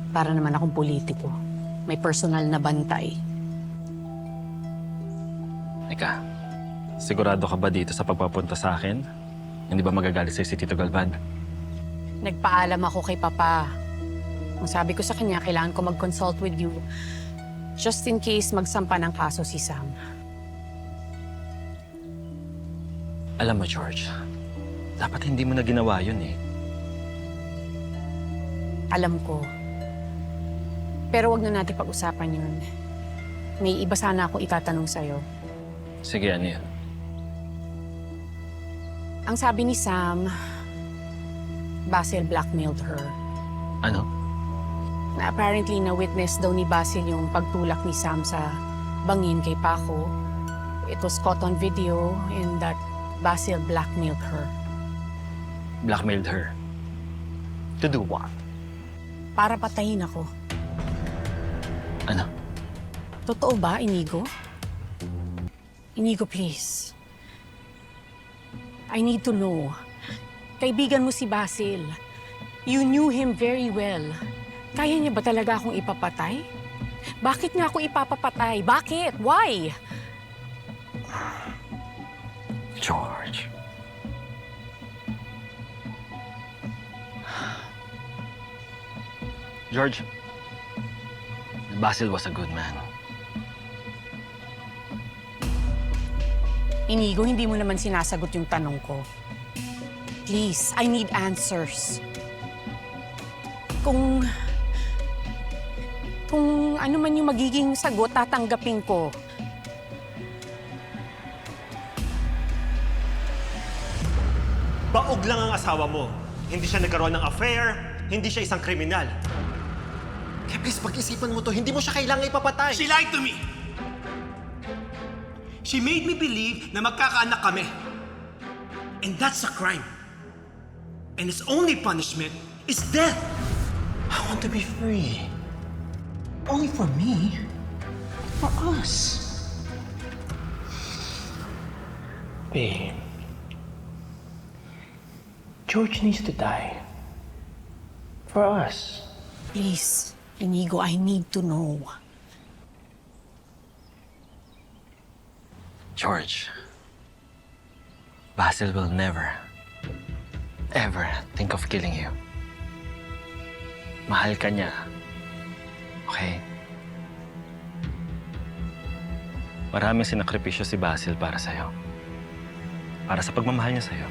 Para naman akong politiko. May personal na bantay. Eka, sigurado ka ba dito sa pagpapunta sa akin? Hindi ba magagalit sa'yo si Tito Galvan? Nagpaalam ako kay Papa. Ang sabi ko sa kanya, kailangan ko mag-consult with you just in case magsampa ng kaso si Sam. Alam mo, George, dapat hindi mo na ginawa yun eh. Alam ko. Pero wag na natin pag-usapan yun. May iba sana akong itatanong sa'yo. Sige, ano yun? Ang sabi ni Sam, Basil blackmailed her. Ano? Na apparently na-witness daw ni Basil yung pagtulak ni Sam sa bangin kay Paco. It was caught on video and that Basil blackmailed her. Blackmailed her? To do what? Para patayin ako. Ano? Totoo ba, Inigo? Inigo, please. I need to know. Kaibigan mo si Basil. You knew him very well. Kaya niya ba talaga akong ipapatay? Bakit nga ako ipapapatay? Bakit? Why? George. George, Basil was a good man. Inigo, hindi mo naman sinasagot yung tanong ko. Please, I need answers. Kung ano man yung magiging sagot, tatanggapin ko. Baog lang ang asawa mo. Hindi siya nagkaroon ng affair, hindi siya isang kriminal. Kaya please, pag-isipan mo to, hindi mo siya kailangan ipapatay. She lied to me. She made me believe na magkakaanak kami. And that's a crime. And its only punishment is death. I want to be free. Only for me. For us. Babe, George needs to die. For us. Please, Inigo, I need to know. George, Basil will never, ever think of killing you. Mahal ka niya. Okay? Maraming sinakripisyo si Basil para sa'yo. Para sa pagmamahal niya sa'yo.